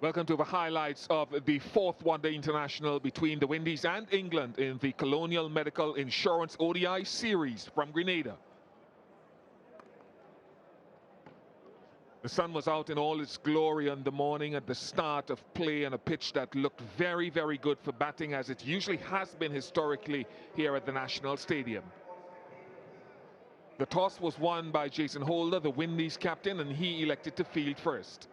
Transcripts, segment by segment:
Welcome to the highlights of the fourth one-day international between the Windies and England in the Colonial Medical Insurance ODI series from Grenada. The sun was out in all its glory in the morning at the start of play on a pitch that looked very, very good for batting, as it usually has been historically here at the National Stadium. The toss was won by Jason Holder, the Windies captain, and he elected to field first.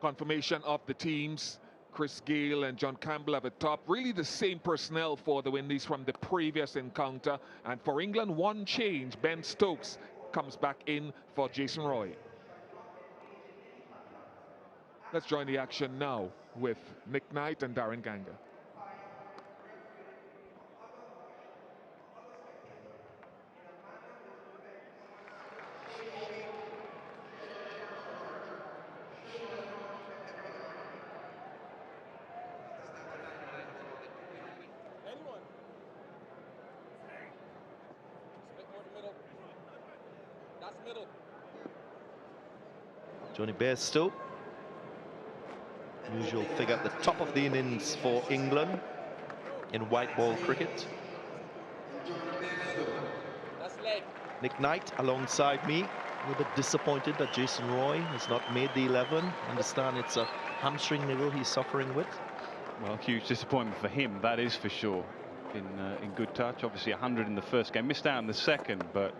Confirmation of the teams: Chris Gayle and John Campbell at the top. Really the same personnel for the Windies from the previous encounter. And for England, one change. Ben Stokes comes back in for Jason Roy. Let's join the action now with Nick Knight and Darren Ganga. Johnny Bairstow, usual figure at the top of the innings for England in white ball cricket. Nick Knight alongside me. A little bit disappointed that Jason Roy has not made the 11. Understand it's a hamstring niggle he's suffering with. Well, huge disappointment for him, that is for sure. In good touch, obviously 100 in the first game, missed out in the second, but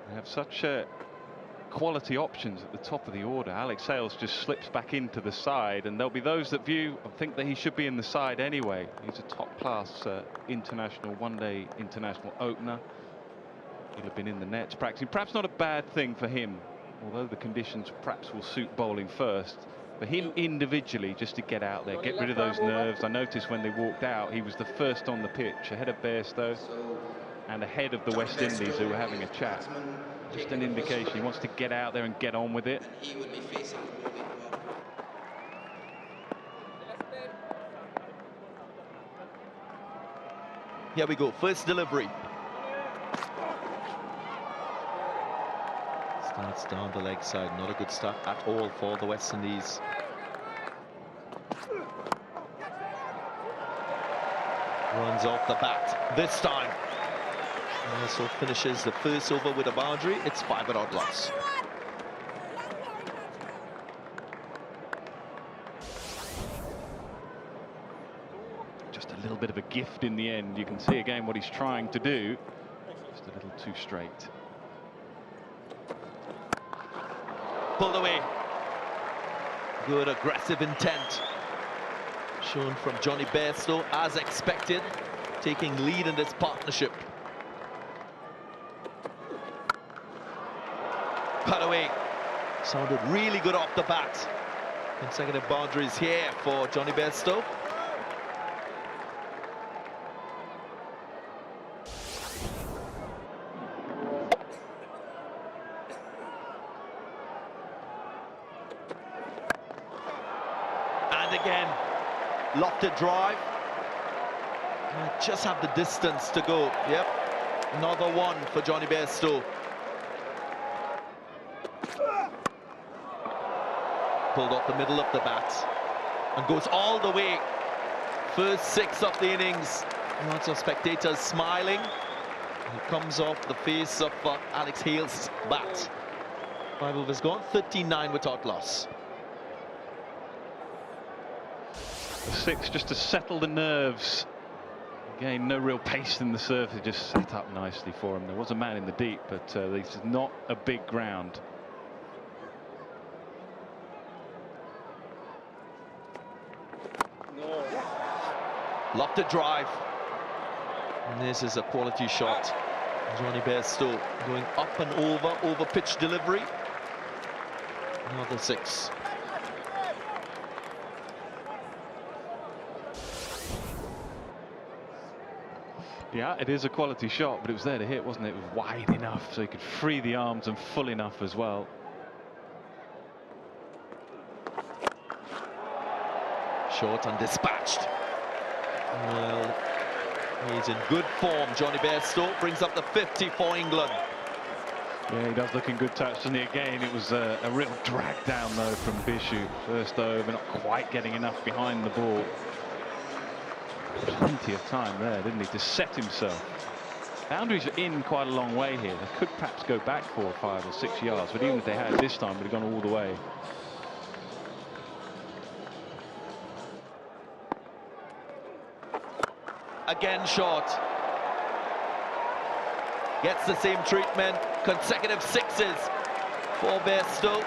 they have such quality options at the top of the order. Hales just slips back into the side, and there'll be those that think that he should be in the side anyway. He's a top-class international, one-day international opener. He'll have been in the nets practicing. Perhaps not a bad thing for him, although the conditions perhaps will suit bowling first. For him individually, just to get out there, get rid of those nerves. I noticed when they walked out, he was the first on the pitch, ahead of Bairstow and ahead of the West Indies, who were having a chat. Just an indication he wants to get out there and get on with it. Here we go, first delivery. Starts down the leg side, not a good start at all for the West Indies. Runs off the bat this time. And also finishes the first over with a boundary. It's 5-odd loss. Just a little bit of a gift in the end. You can see again what he's trying to do. Just a little too straight. Pulled away. Good aggressive intent shown from Johnny Bairstow, as expected, taking lead in this partnership. Cut away. Sounded really good off the bat. Consecutive boundaries here for Johnny Bairstow. And again, lofted drive. Just have the distance to go. Yep, another one for Johnny Bairstow. Pulled off the middle of the bat and goes all the way. First 6 of the innings. Lots of spectators smiling. He comes off the face of Alex Hales' bat. 5 overs gone, 39 without loss. The 6 just to settle the nerves. Again, no real pace in the surface. It just set up nicely for him. There was a man in the deep, but this is not a big ground. Lofted drive. And this is a quality shot. Johnny Bairstow going up and over pitch delivery. Another 6. Yeah, it is a quality shot, but it was there to hit, wasn't it? It was wide enough so he could free the arms and full enough as well. Short and dispatched. Well, he's in good form. Johnny Bairstow brings up the 50 for England. Yeah, he does look in good touch, doesn't he? Again, it was a real drag down, though, from Bairstow. First over, not quite getting enough behind the ball. Plenty of time there, didn't he, to set himself. Boundaries are in quite a long way here. They could perhaps go back 4 or 5 or 6 yards, but even if they had this time, would have gone all the way. Again short. Gets the same treatment. Consecutive sixes for Bairstow.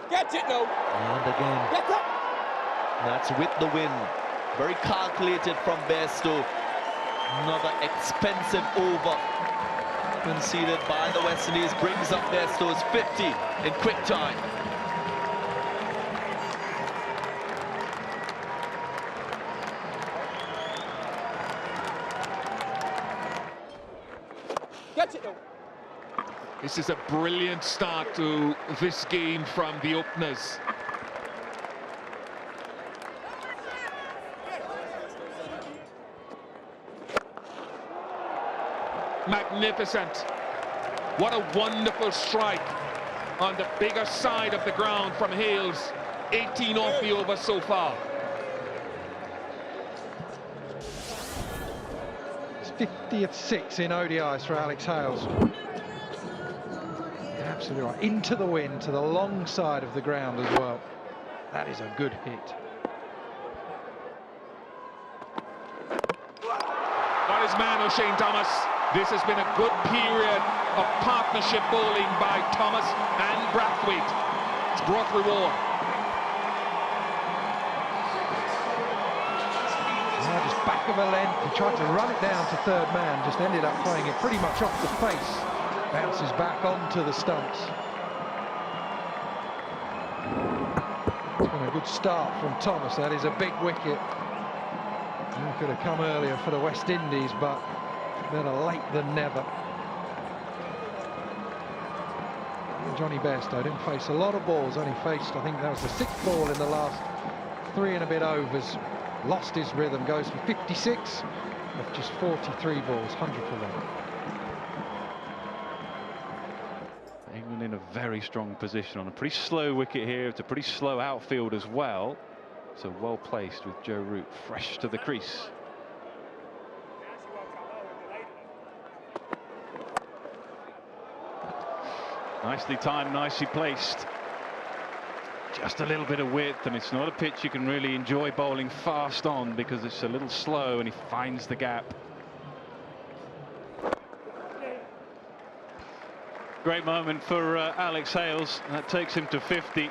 Get it now. And again. Get up. That's with the win. Very calculated from Bairstow. Another expensive over conceded by the West Indies. Brings up Bairstow's 50 in quick time. Get it now. This is a brilliant start to this game from the openers. Magnificent. What a wonderful strike on the bigger side of the ground from Hales. 18 off the over so far. It's 50th 6 in ODIs for Alex Hales. Absolutely right. Into the wind, to the long side of the ground as well. That is a good hit. Got his man, O'Shane Thomas. This has been a good period of partnership bowling by Thomas and Brathwaite. It's brought reward. Now just back of a length. He tried to run it down to third man, just ended up playing it pretty much off the face. Bounces back onto the stumps. It's been a good start from Thomas. That is a big wicket. Could have come earlier for the West Indies, but better late than never. Johnny Bairstow didn't face a lot of balls, only faced, I think that was the 6th ball in the last 3 and a bit overs. Lost his rhythm, goes for 56 of just 43 balls, 100 for 1. England in a very strong position on a pretty slow wicket here. It's a pretty slow outfield as well. So well placed with Joe Root fresh to the crease. Nicely timed, nicely placed. Just a little bit of width, and it's not a pitch you can really enjoy bowling fast on because it's a little slow, and he finds the gap. Great moment for Alex Hales. That takes him to 50.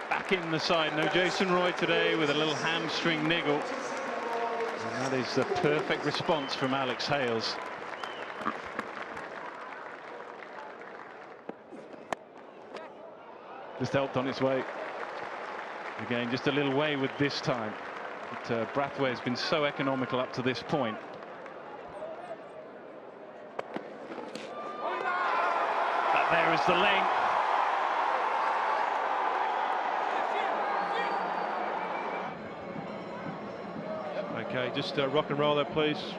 Back in the side. No Jason Roy today with a little hamstring niggle. And that is the perfect response from Alex Hales. Just helped on its way. Again, just a little wayward this time. But Brathwaite has been so economical up to this point. But there is the length. Okay, just rock and roll that, please.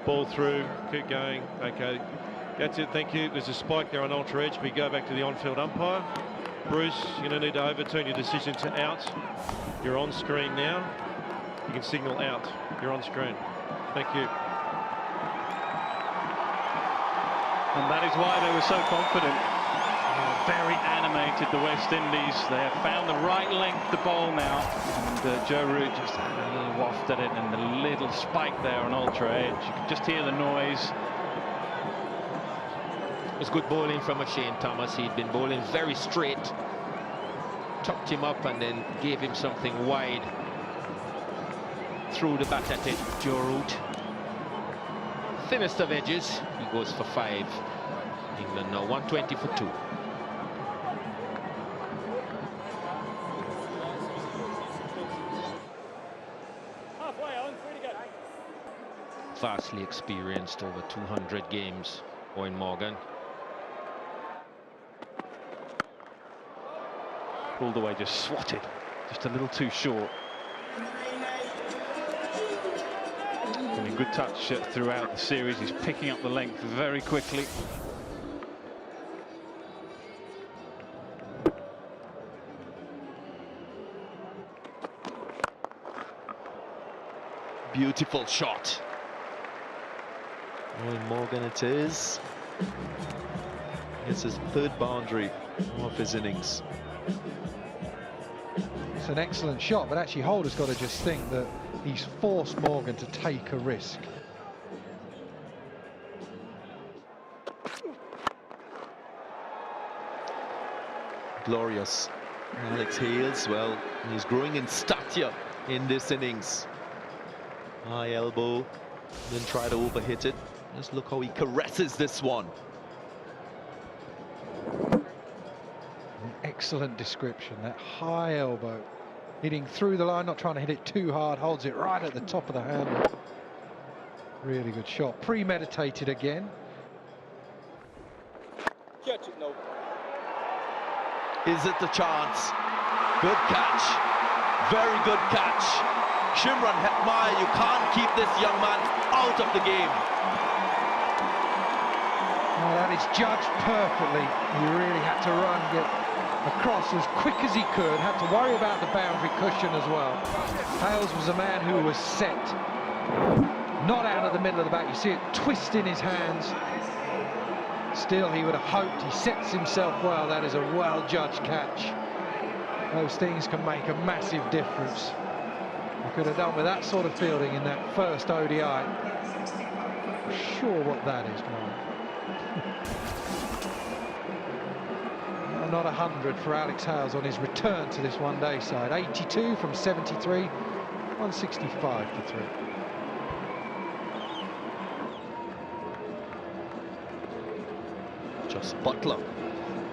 Ball through, keep going. Okay, that's it, thank you. There's a spike there on ultra edge. We go back to the on-field umpire. Bruce, you're going to need to overturn your decision to out. You're on screen now. You can signal out. You're on screen. Thank you. And that is why they were so confident. Very animated, the West Indies. They have found the right length to bowl now. And Joe Root just had a little waft at it and the little spike there on ultra edge. You could just hear the noise. It was good bowling from O'Shane Thomas. He'd been bowling very straight, tucked him up and then gave him something wide. Threw the bat at it, Joe Root. Thinnest of edges, he goes for 5. England now 120 for 2. Halfway on, 3 to go. vastly experienced, over 200 games, Owen Morgan. Pulled away, just swatted, just a little too short. Getting good touch throughout the series. He's picking up the length very quickly. Beautiful shot. Owen Morgan it is. It's his third boundary of his innings. It's an excellent shot, but actually Holder's got to just think that he's forced Morgan to take a risk. Glorious. Alex Hales, well, he's growing in stature in this innings. High elbow, then try to overhit it. Just look how he caresses this one. An excellent description, that high elbow. Hitting through the line, not trying to hit it too hard, holds it right at the top of the handle. Really good shot, premeditated again. Catch it, no. Is it the chance? Good catch. Very good catch. Shimron Hetmyer, you can't keep this young man out of the game. Oh, that is judged perfectly. He really had to run, get across as quick as he could, had to worry about the boundary cushion as well. Hales was a man who was set, not out of the middle of the bat. You see it twist in his hands. Still, he would have hoped. He sets himself well. That is a well-judged catch. Those things can make a massive difference. He could have done with that sort of fielding in that first ODI. I'm sure what that is, Mark. Not 100 for Alex Hales on his return to this one-day side. 82 from 73, 165 for 3. JOS Buttler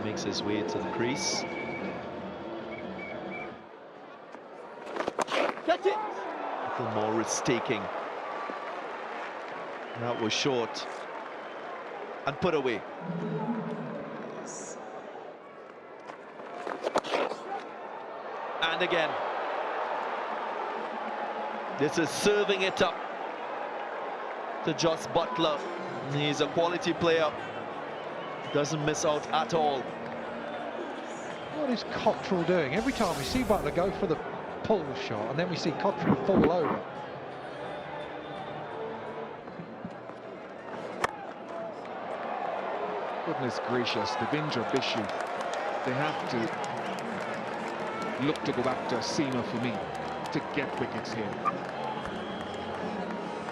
makes his way to the crease. Catch it! Little more risk taking. That was short and put away. And again, this is serving it up to JOS Buttler. He's a quality player, doesn't miss out at all. What is Cottrell doing? Every time we see Buttler go for the pull shot, and then we see Cottrell fall over. Goodness gracious, Devendra Bishu, they have to look to go back to a seamer for me to get wickets here.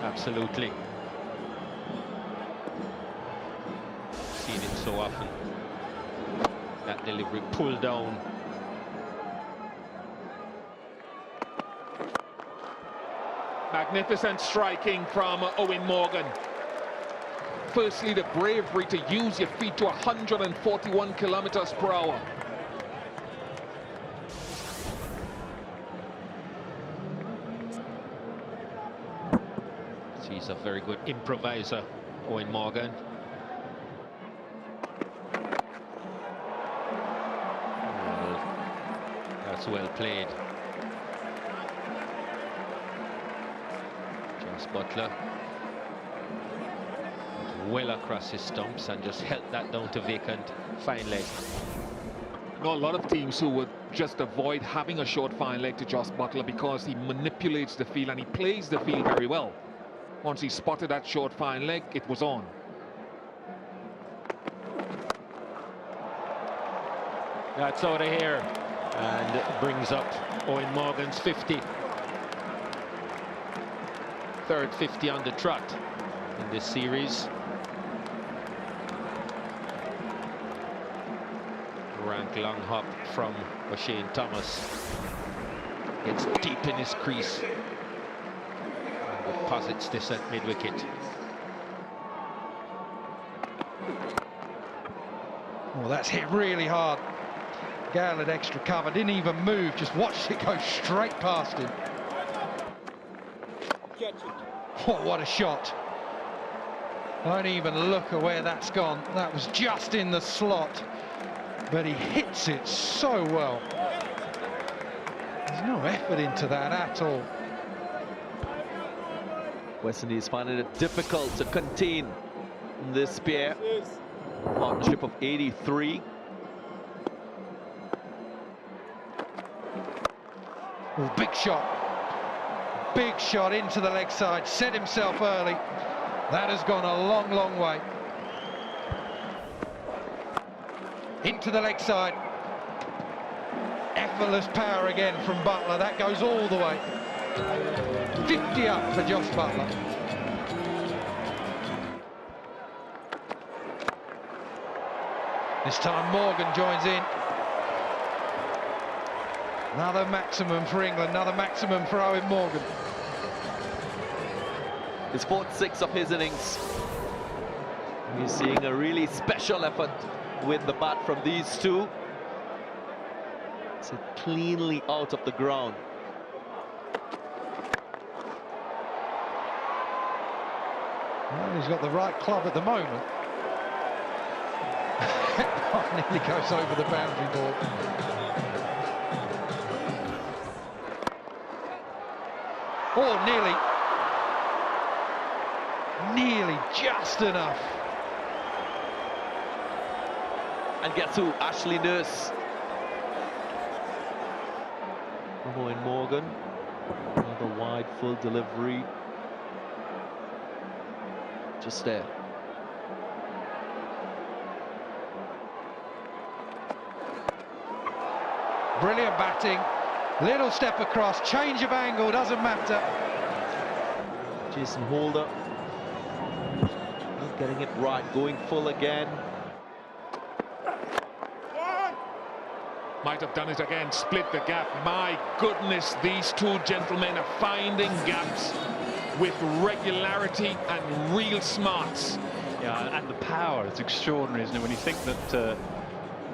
Absolutely. Seen it so often. That delivery pulled down. Magnificent striking from Owen Morgan. Firstly, the bravery to use your feet to 141 kilometers per hour. He's a very good improviser, Owen Morgan. Well, that's well played. JOS Buttler well across his stumps and just held that down to vacant fine leg. Know a lot of teams who would just avoid having a short fine leg to JOS Buttler because he manipulates the field and he plays the field very well. Once he spotted that short fine leg, it was on. That's out of here and brings up Owen Morgan's 50. Third 50 on the trot in this series. Rank long hop from O'Shane Thomas. It's deep in his crease. Deposits this at mid-wicket. Oh, that's hit really hard. Gayle had extra cover, didn't even move, just watched it go straight past him. Catch it. Oh, what a shot. Don't even look at where that's gone. That was just in the slot, but he hits it so well. There's no effort into that at all. West Indies finding it difficult to contain this pair. Partnership of 83. Ooh, big shot. Big shot into the leg side. Set himself early. That has gone a long, long way. Into the leg side. Effortless power again from Buttler. That goes all the way. 50 up for JOS Buttler. This time Morgan joins in. Another maximum for England, another maximum for Owen Morgan. His fourth six of his innings. We're seeing a really special effort with the bat from these two. It's cleanly out of the ground. Well, he's got the right club at the moment. Nearly goes over the boundary board. Oh, nearly just enough. And guess who? Ashley Nurse. Owen Morgan. Another wide full delivery. Just there. Brilliant batting. Little step across, change of angle, doesn't matter. Jason Holder. Not getting it right, going full again. Might have done it again, split the gap. My goodness, these two gentlemen are finding gaps with regularity and real smarts. Yeah, and the power is extraordinary, isn't it, when you think that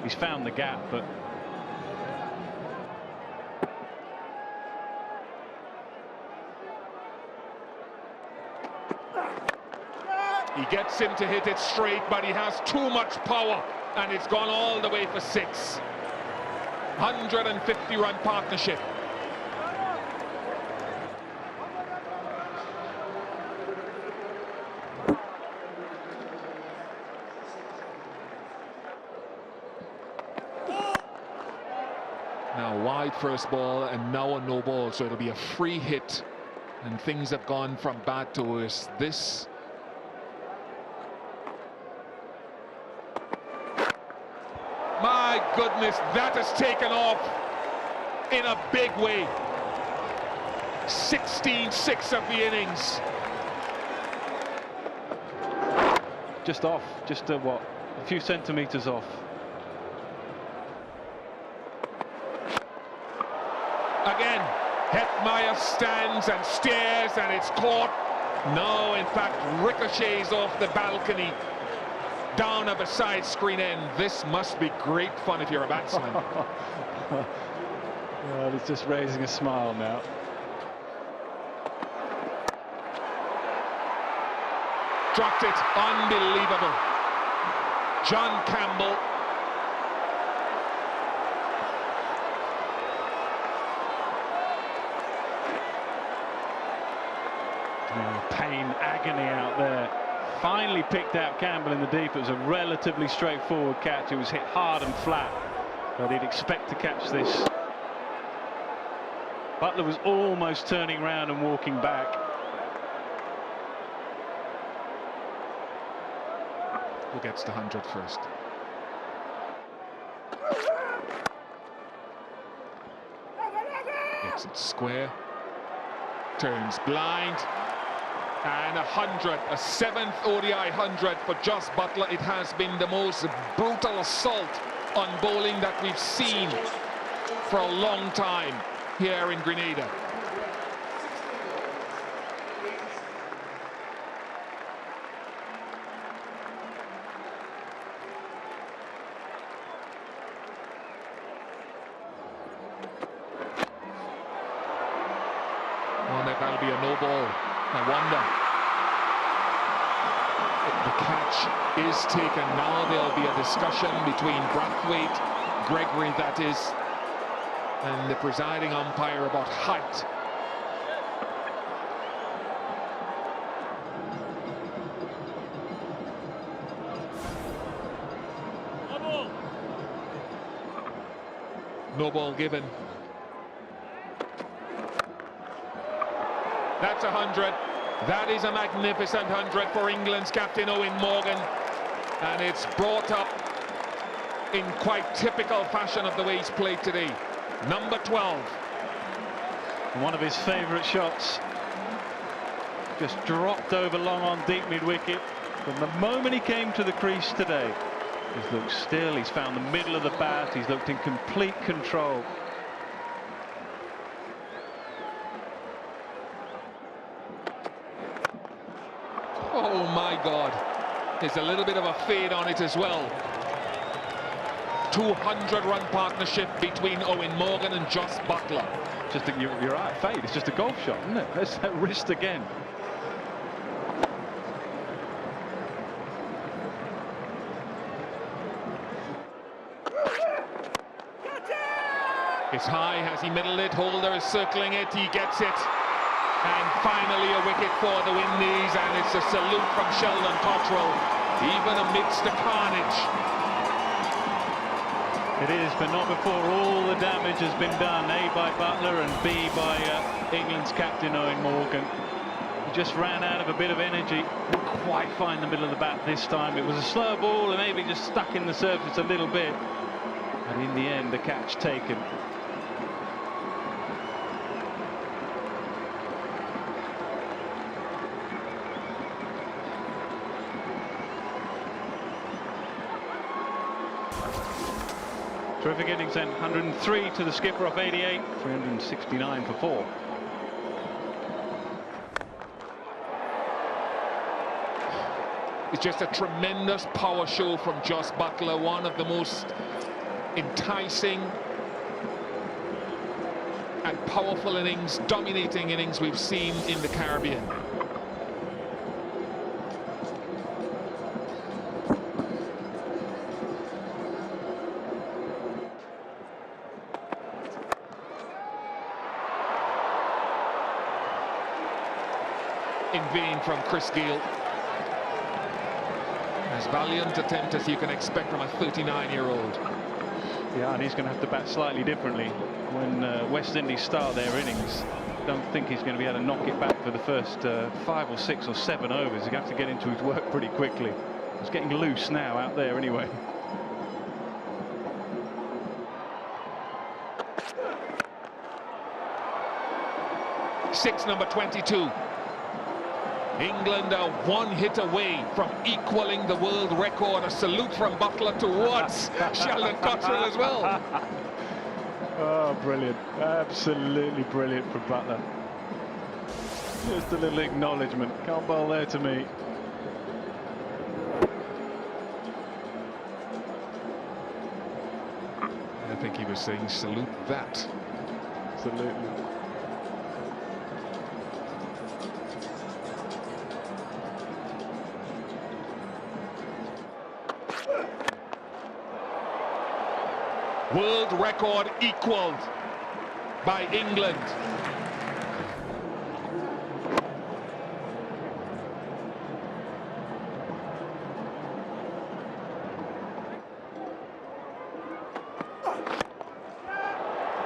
he's found the gap, but he gets him to hit it straight, but he has too much power, and it's gone all the way for 6. 150-run partnership. Now wide first ball, and now a no ball, so it'll be a free hit, and things have gone from bad to worse. This my goodness, that has taken off in a big way. 16-6 of the innings. just off, just what, a few centimetres off. Again, Hetmeyer stands and stares, and it's caught. No, in fact, ricochets off the balcony down of a side screen end. This must be great fun if you're a batsman. Well, he's just raising a smile now. Dropped it, unbelievable. John Campbell. Pain, agony out there. Finally picked out Campbell in the deep. It was a relatively straightforward catch. It was hit hard and flat, but he'd expect to catch this. Buttler was almost turning round and walking back. Who gets the 100 first? Gets it square, turns blind, and 100, a 7th ODI 100 for JOS Buttler. It has been the most brutal assault on bowling that we've seen for a long time here in Grenada. Well, that'll be a no ball. I wonder. catch is taken. Now there'll be a discussion between Brathwaite, Gregory that is, and the presiding umpire about height. No ball given. That's 100. That is a magnificent 100 for England's captain Eoin Morgan, and it's brought up in quite typical fashion of the way he's played today. Number 12. One of his favourite shots. Just dropped over long on deep mid-wicket. From the moment he came to the crease today, he's looked still, he's found the middle of the bat, he's looked in complete control. Oh my God, there's a little bit of a fade on it as well. 200-run partnership between Eoin Morgan and JOS Buttler. Just you're right, fade, it's just a golf shot, isn't it? There's that wrist again. It's high, has he middled it? Holder is circling it, he gets it. And finally a wicket for the Windies, and it's a salute from Sheldon Cottrell, even amidst the carnage. It is, but not before all the damage has been done, A by Buttler and B by England's captain Eoin Morgan. He just ran out of a bit of energy, didn't quite find the middle of the bat this time. It was a slow ball and maybe just stuck in the surface a little bit. And in the end, the catch taken. Terrific innings then, 103 to the skipper off 88, 369 for 4. It's just a tremendous power show from JOS Buttler, one of the most enticing and powerful innings, dominating innings we've seen in the Caribbean. In vain from Chris Gayle. As valiant attempt as you can expect from a 39-year-old. Yeah, and he's going to have to bat slightly differently when West Indies start their innings. Don't think he's going to be able to knock it back for the first 5 or 6 or 7 overs. He's going to have to get into his work pretty quickly. He's getting loose now out there anyway. Number 22. England are 1 hit away from equaling the world record. A salute from Buttler towards Sheldon Cottrell as well. Oh, brilliant. Absolutely brilliant from Buttler. Just a little acknowledgement. Can't bowl there to me. I think he was saying salute that. Absolutely. World record equaled by England.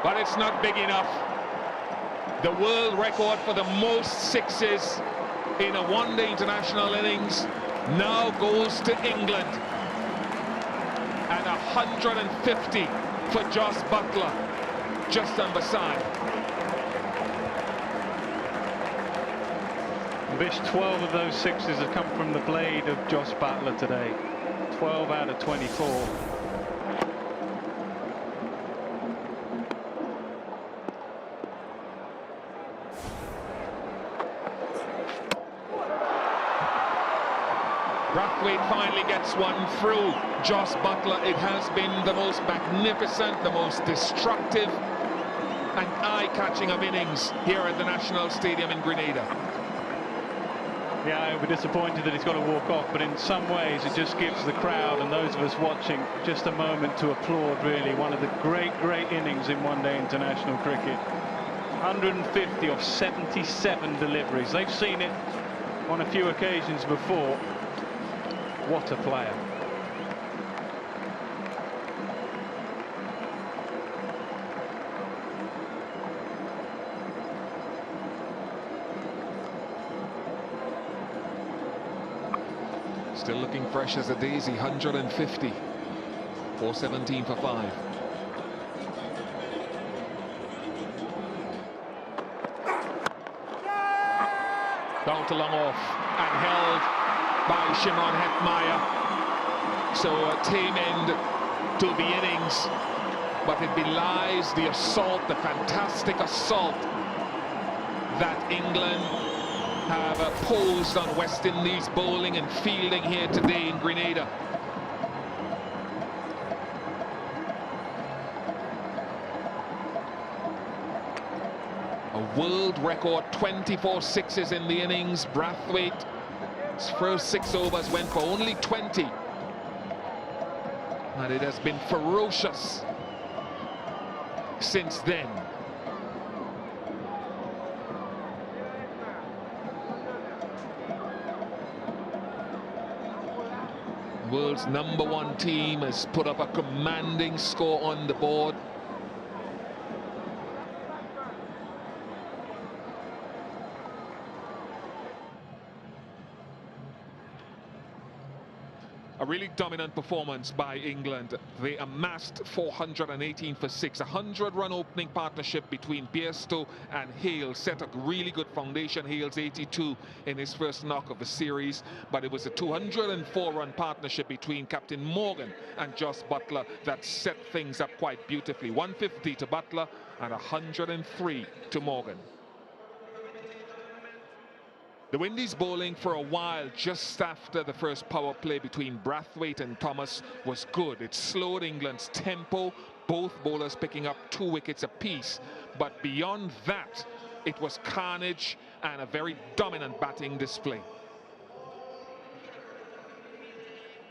But it's not big enough. The world record for the most sixes in a one-day international innings now goes to England. And 150 for JOS Buttler, just on the side. Bish, 12 of those sixes have come from the blade of JOS Buttler today. 12 out of 24. Brathwaite finally gets one through JOS Buttler. It has been the most magnificent, the most destructive and eye-catching of innings here at the National Stadium in Grenada. Yeah, I'll be disappointed that he's got to walk off, but in some ways it just gives the crowd and those of us watching just a moment to applaud, really. One of the great innings in one-day international cricket. 150 of 77 deliveries. They've seen it on a few occasions before. What a player. Still looking fresh as a daisy, 150. 417 for 5. Down to long off and held by Shimon Hetmeyer. So a tame end to the innings, but it belies the assault, the fantastic assault that England have posed on West Indies bowling and fielding here today in Grenada. A world record 24 sixes in the innings. Brathwaite's first 6 overs went for only 20. And it has been ferocious since then. World's #1 team has put up a commanding score on the board. A really dominant performance by England. They amassed 418 for 6. A 100-run opening partnership between Bairstow and Hales set a really good foundation. Hales 82 in his first knock of the series, but it was a 204-run partnership between Captain Morgan and JOS Buttler that set things up quite beautifully. 150 to Buttler and 103 to Morgan. The Windies bowling for a while just after the first power play between Brathwaite and Thomas was good. It slowed England's tempo, both bowlers picking up 2 wickets apiece. But beyond that, it was carnage and a very dominant batting display.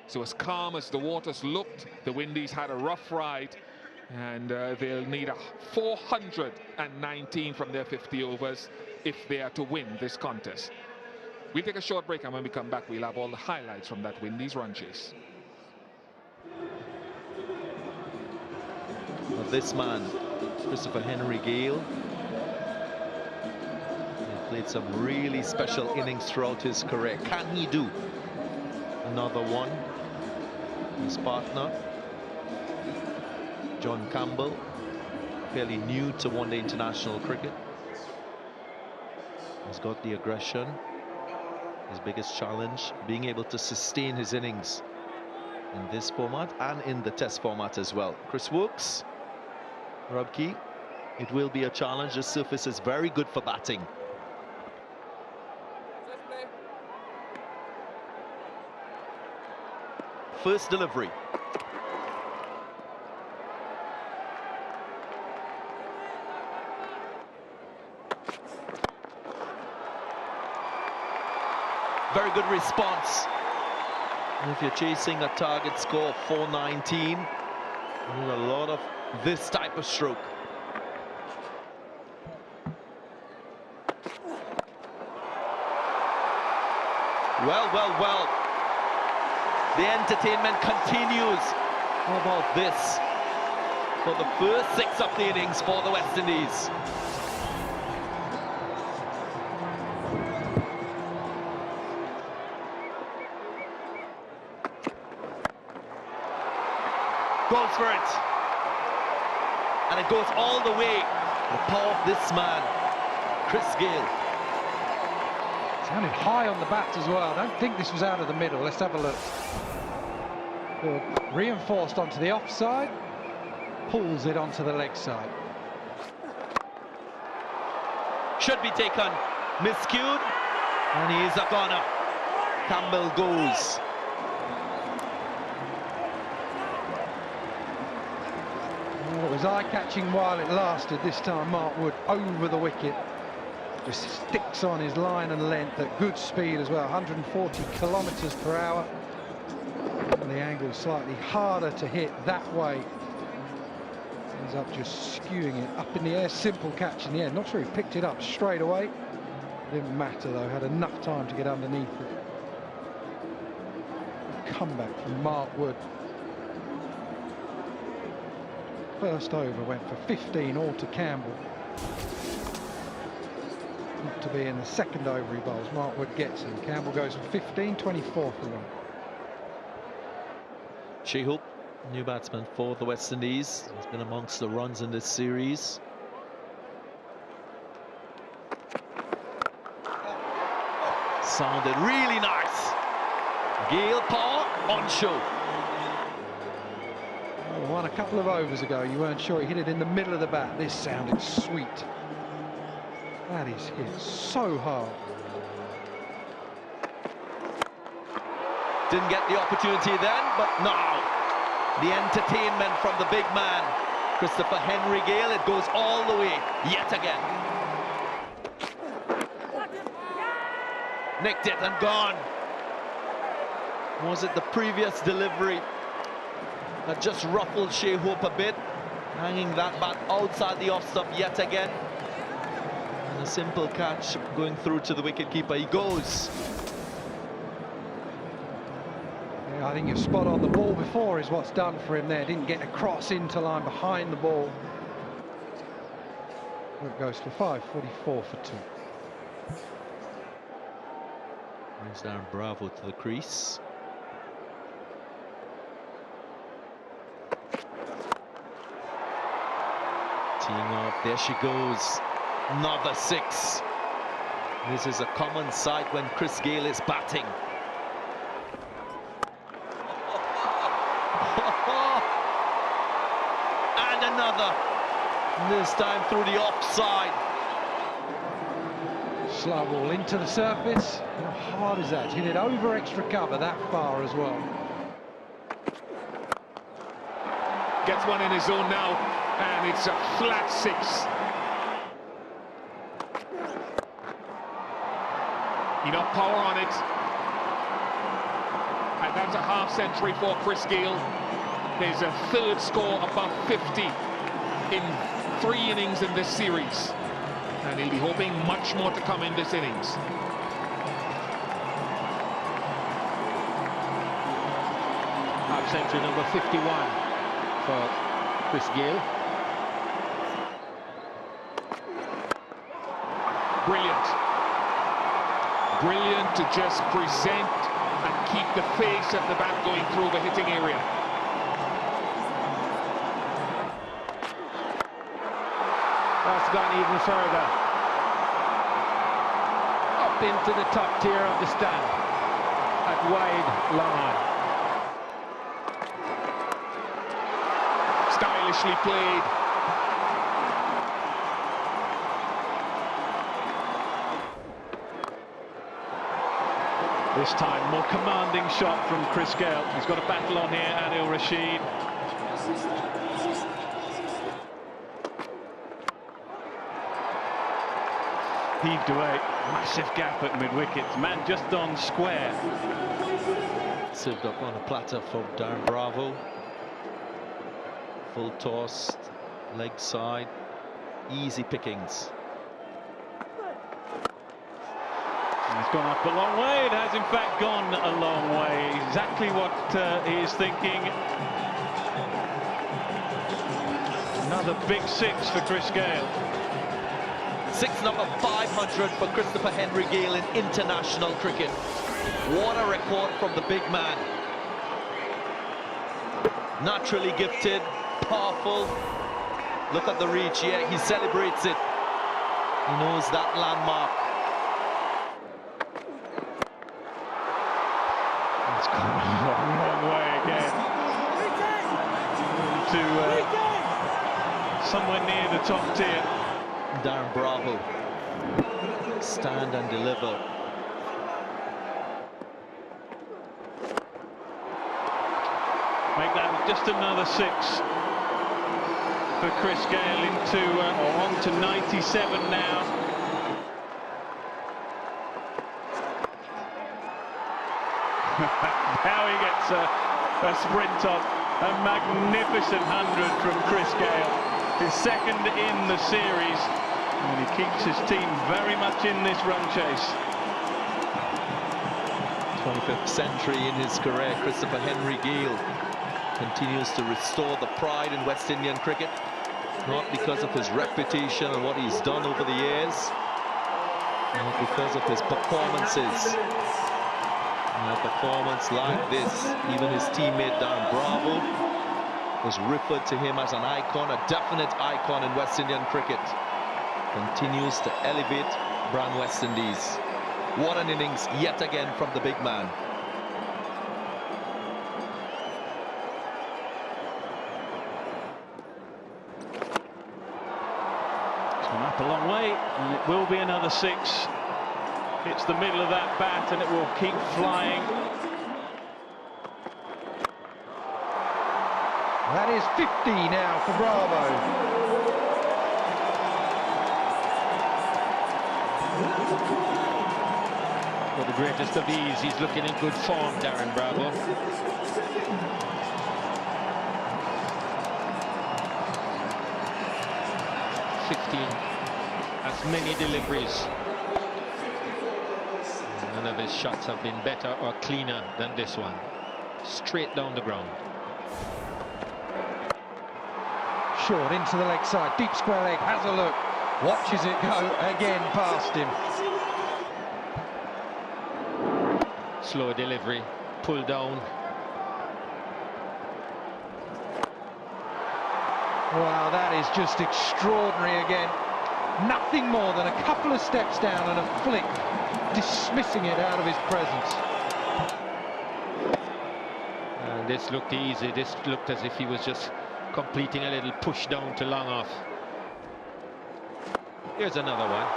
So as calm as the waters looked, the Windies had a rough ride, and they'll need a 419 from their 50 overs if they are to win this contest. We'll take a short break, and when we come back, we'll have all the highlights from that Windies run chase. Well, this man, Christopher Henry Gayle, he played some really special innings throughout his career. Can he do another one? His partner, John Campbell, fairly new to one-day international cricket. He's got the aggression. His biggest challenge, being able to sustain his innings in this format and in the test format as well. Chris Woakes, Rob Key, it will be a challenge. The surface is very good for batting. First delivery. Very good response. And if you're chasing a target score of 419, you need a lot of this type of stroke. Well. The entertainment continues. How about this? For the first 6 of the innings for the West Indies. Goes for it, and it goes all the way. The power of this man, Chris Gayle. Sounded high on the bat as well. I don't think this was out of the middle. Let's have a look. Reinforced onto the offside, pulls it onto the leg side. Should be taken, miscued, and he is a goner. Campbell goes. It was eye-catching while it lasted. This time Mark Wood over the wicket. Just sticks on his line and length at good speed as well, 140 kilometres per hour. And the angle's slightly harder to hit that way. Ends up just skewing it up in the air. Simple catch in the air. Not sure he picked it up straight away. It didn't matter though, had enough time to get underneath it. Comeback from Mark Wood. First over went for 15 all to Campbell. Not to be in the second over he bowls. Mark Wood gets him. Campbell goes for 15, 24 for one. Shehoop, new batsman for the West Indies. He's been amongst the runs in this series. Sounded really nice. Gayle power on show. Won a couple of overs ago. You weren't sure he hit it in the middle of the bat. This sounded sweet. That is hit so hard. Didn't get the opportunity then, but now the entertainment from the big man, Christopher Henry Gayle. It goes all the way yet again. Nicked it and gone. Was it the previous delivery that just ruffled Shea Hope a bit, hanging that bat outside the off stump yet again? And a simple catch going through to the wicketkeeper. He goes. Yeah, I think you're spot on. The ball before is what's done for him there. Didn't get across into line behind the ball. It goes for 5, 44 for 2. Brings down Bravo to the crease. Teeing off, there she goes. Another 6. This is a common sight when Chris Gayle is batting. And another. This time through the offside. Slow ball into the surface. How hard is that? Hit it over extra cover that far as well. Gets one in his zone now, and it's a flat 6. Enough power on it. And that's a half century for Chris Gayle. There's a third score above 50 in 3 innings in this series. And he'll be hoping much more to come in this innings. Half century number 51 for Chris Gayle. Brilliant. Brilliant to just present and keep the face of the bat going through the hitting area. That's gone even further. Up into the top tier of the stand at wide line. Stylishly played. This time, more commanding shot from Chris Gayle. He's got a battle on here, Adil Rashid. Heaved away, massive gap at mid-wicket. Man just on square. Served up on a platter from Darren Bravo. Full toss, leg side, easy pickings. It's gone up a long way. It has in fact gone a long way. Exactly what he is thinking. Another big 6 for Chris Gayle. 6 number 500 for Christopher Henry Gayle in international cricket. What a record from the big man. Naturally gifted, powerful. Look at the reach, yeah, he celebrates it. He knows that landmark. It's gone a long, long way again. To somewhere near the top tier. Darren Bravo. Stand and deliver. Make that just another 6 for Chris Gayle into or on to 97 now. Now he gets a sprint on. A magnificent 100 from Chris Gayle. His second in the series. And he keeps his team very much in this run chase. 25th century in his career. Christopher Henry Gayle continues to restore the pride in West Indian cricket, not because of his reputation and what he's done over the years, but because of his performances. And a performance like this, even his teammate Darren Bravo was referred to him as an icon, a definite icon in West Indian cricket. Continues to elevate brand West Indies. What an innings yet again from the big man. Gone up a long way, and it will be another 6. Hits the middle of that bat, and it will keep flying. That is 50 now for Bravo. For the greatest of ease, he's looking in good form, Darren Bravo. As many deliveries. None of his shots have been better or cleaner than this one. Straight down the ground. Short into the leg side, deep square leg, has a look, watches it go again past him. Slow delivery, pull down. Wow, that is just extraordinary again. Nothing more than a couple of steps down and a flick, dismissing it out of his presence. And this looked easy. This looked as if he was just completing a little push down to long off. Here's another one.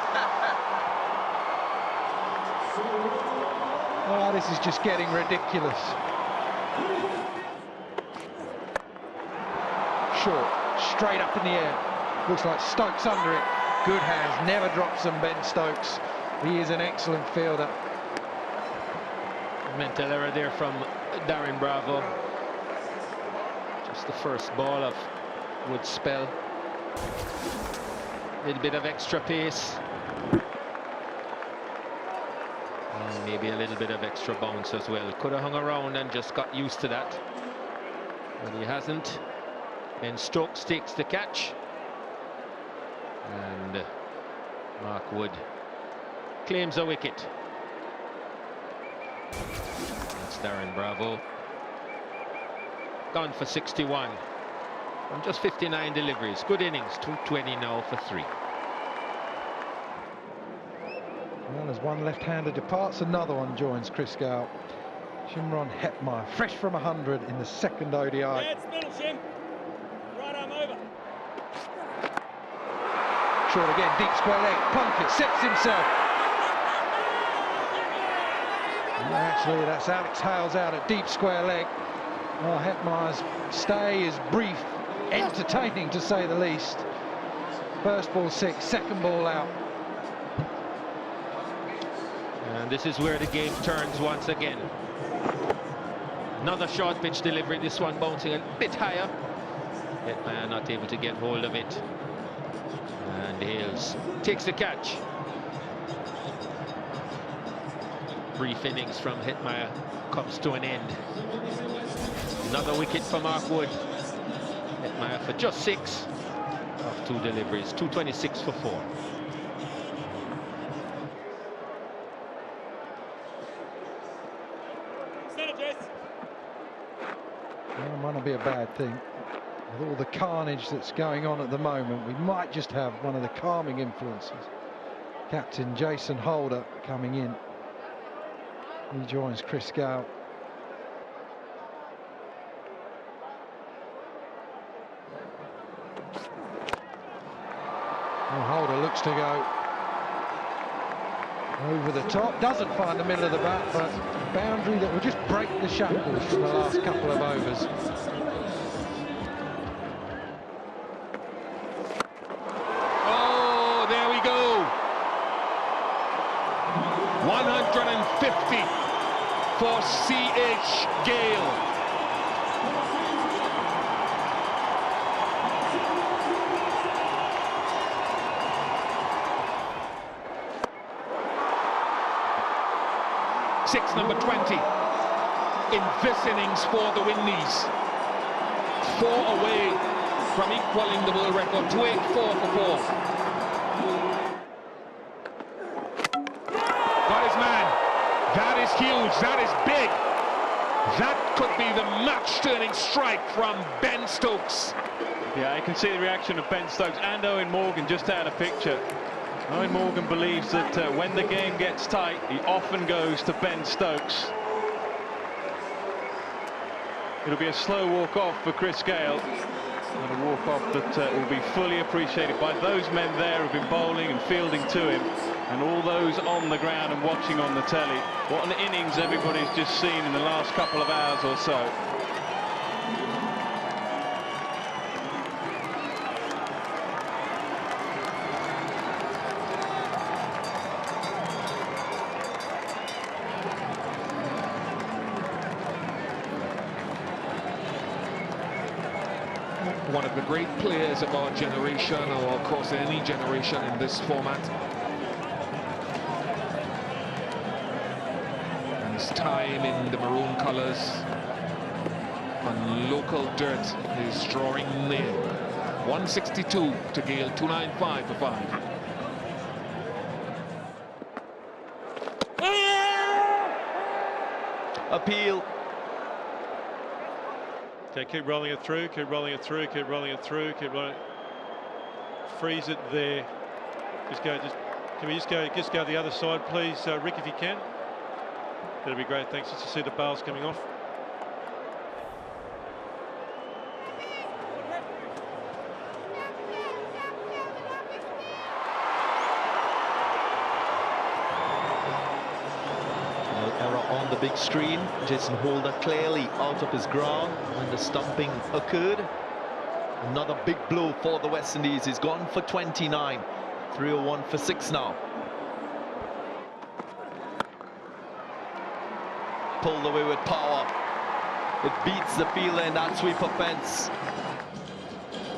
Oh, this is just getting ridiculous. Short, straight up in the air. Looks like Stokes under it. Good hands, never drops them, Ben Stokes. He is an excellent fielder. Mental error there from Darren Bravo. Just the first ball of Wood's spell. A little bit of extra pace. And maybe a little bit of extra bounce as well. Could have hung around and just got used to that. But he hasn't. And Stokes takes the catch. And Mark Wood claims a wicket. That's Darren Bravo. Gone for 61 from just 59 deliveries. Good innings. 220 now for 3. Well, as one left-hander departs, another one joins Chris Gayle. Shimron Hetmeyer, fresh from 100 in the second ODI. Yeah, it's middle, Shim. Right arm over. Short again, deep square leg, Plunkett sets himself. And actually, that's Alex Hales out at deep square leg. Well, Hetmeyer's stay is brief, entertaining to say the least. First ball 6, second ball out. And this is where the game turns once again. Another short pitch delivery, this one bouncing a bit higher. Hetmeyer not able to get hold of it. And Hales takes the catch. Brief innings from Hetmeyer comes to an end. Another wicket for Mark Wood. Hetmeyer for just 6 of 2 deliveries, 226 for 4. Well, it might not be a bad thing. With all the carnage that's going on at the moment, we might just have one of the calming influences. Captain Jason Holder coming in. He joins Chris Gayle. Well, Holder looks to go over the top, doesn't find the middle of the bat, but a boundary that will just break the shackles from the last couple of overs. Oh, there we go. 150 for C.H. Gayle. Six, number 20 in this innings for the Windies. 4 away from equaling the world record. 284 for 4. Got his man. That is huge. That is big. That could be the match-turning strike from Ben Stokes. Yeah, you can see the reaction of Ben Stokes and Owen Morgan just out of picture. Owen Morgan believes that when the game gets tight, he often goes to Ben Stokes. It'll be a slow walk-off for Chris Gayle, and a walk-off that will be fully appreciated by those men there who've been bowling and fielding to him, and all those on the ground and watching on the telly. What an innings everybody's just seen in the last couple of hours or so. One of the great players of our generation, or across any generation in this format. And his time in the maroon colours on local dirt is drawing near. 162 to Gayle, 295 for 5. Appeal. Okay, keep rolling it through, keep rolling it through, keep rolling it through, keep rolling. Freeze it there. Can we just go the other side, please, Rick, if you can? That'd be great, thanks. Just to see the bails coming off. On the big screen, Jason Holder clearly out of his ground when the stumping occurred. Another big blow for the West Indies. He's gone for 29. 301 for 6 now. Pulled away with power. It beats the fielder in that sweep of fence.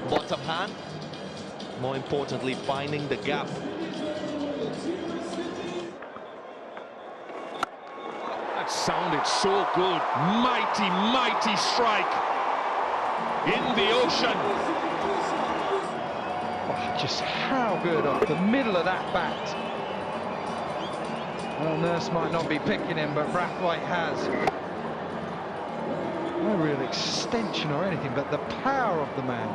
Bottom hand. More importantly, finding the gap. That sounded so good. Mighty, mighty strike in the ocean. Oh, just how good off the middle of that bat. Well, Nurse might not be picking him, but Brathwaite has. No real extension or anything, but the power of the man.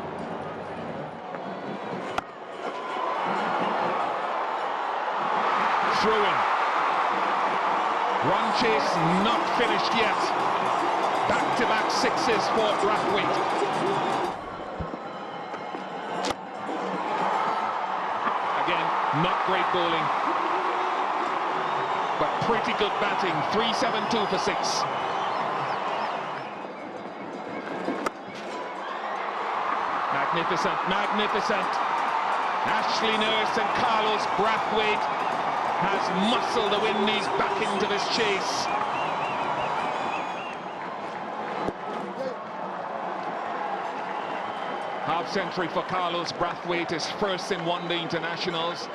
Through in. Run chase not finished yet. Back-to-back sixes for Brathwaite. Again, not great bowling, but pretty good batting. 372 for 6. Magnificent, magnificent. Ashley Nurse and Carlos Brathwaite has muscled the Windies back into this chase. Half century for Carlos Brathwaite, his first in one-day internationals.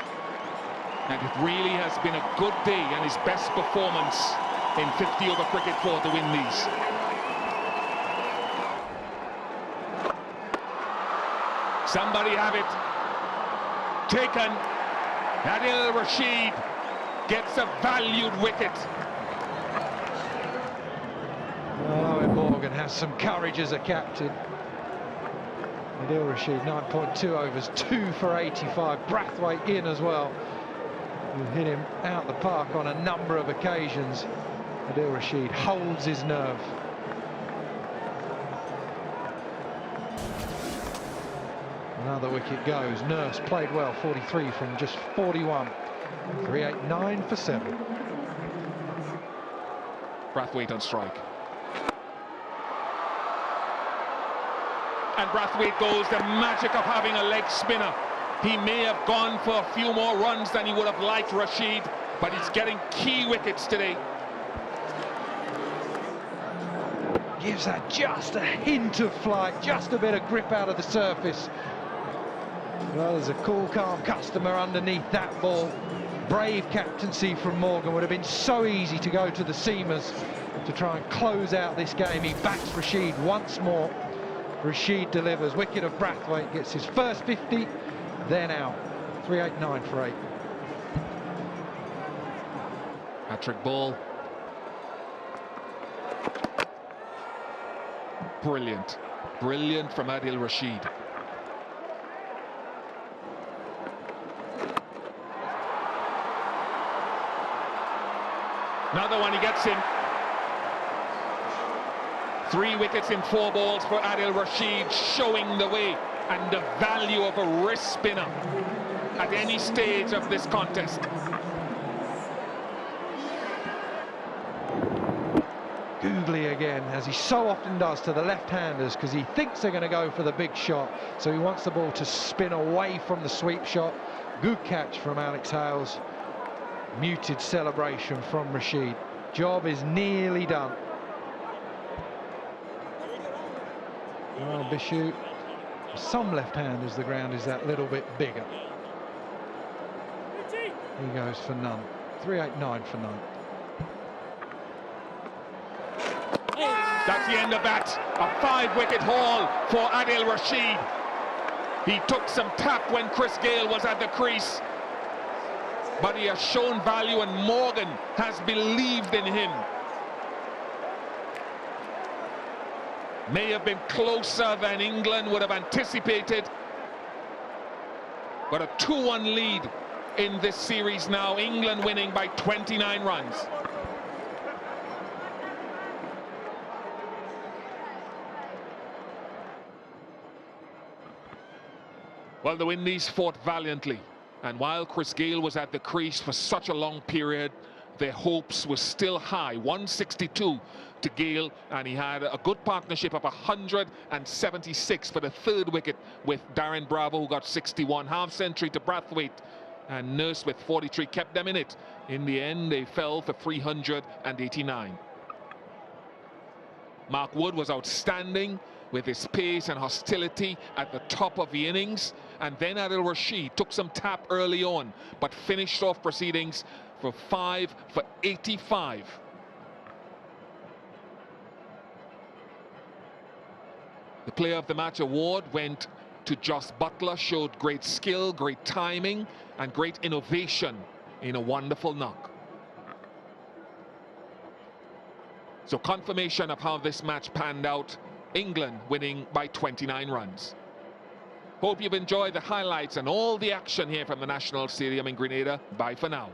And it really has been a good day and his best performance in 50-over cricket for the Windies. Somebody have it. Taken. Adil Rashid gets a valued wicket. Well, Owen Morgan has some courage as a captain. Adil Rashid, 9.2 overs, 2 for 85. Brathwaite in as well. Who hit him out the park on a number of occasions. Adil Rashid holds his nerve. Another wicket goes. Nurse played well, 43 from just 41. 389 for 7. Brathwaite on strike. And Brathwaite goes, the magic of having a leg spinner. He may have gone for a few more runs than he would have liked, Rashid, but he's getting key wickets today. gives that just a hint of flight, just a bit of grip out of the surface. Well, there's a cool, calm customer underneath that ball. Brave captaincy from Morgan. Would have been so easy to go to the seamers to try and close out this game. He backs Rashid once more. Rashid delivers. Wicket of Brathwaite gets his first 50, then out. 389 for 8. Hat-trick ball. Brilliant. Brilliant from Adil Rashid. Another one, he gets him. 3 wickets in 4 balls for Adil Rashid, showing the way and the value of a wrist spinner at any stage of this contest. Googly again, as he so often does to the left-handers, because he thinks they're going to go for the big shot, so he wants the ball to spin away from the sweep shot. Good catch from Alex Hales. Muted celebration from Rashid. Job is nearly done. Well, Bishu, for some left-handers, the ground is that little bit bigger. He goes for none. 389 for none. That's the end of that. A 5-wicket haul for Adil Rashid. He took some tap when Chris Gayle was at the crease, but he has shown value, and Morgan has believed in him. May have been closer than England would have anticipated, but a 2-1 lead in this series now. England winning by 29 runs. Well, the Windies fought valiantly, and while Chris Gayle was at the crease for such a long period, their hopes were still high. 162 to Gayle, and he had a good partnership of 176 for the 3rd wicket with Darren Bravo, who got 61. Half-century to Brathwaite, and Nurse with 43 kept them in it. In the end, they fell for 389. Mark Wood was outstanding with his pace and hostility at the top of the innings, and then Adil Rashid took some tap early on, but finished off proceedings for 5 for 85. The Player of the Match award went to JOS Buttler. Showed great skill, great timing, and great innovation in a wonderful knock. So confirmation of how this match panned out. England winning by 29 runs. Hope you've enjoyed the highlights and all the action here from the National Stadium in Grenada. Bye for now.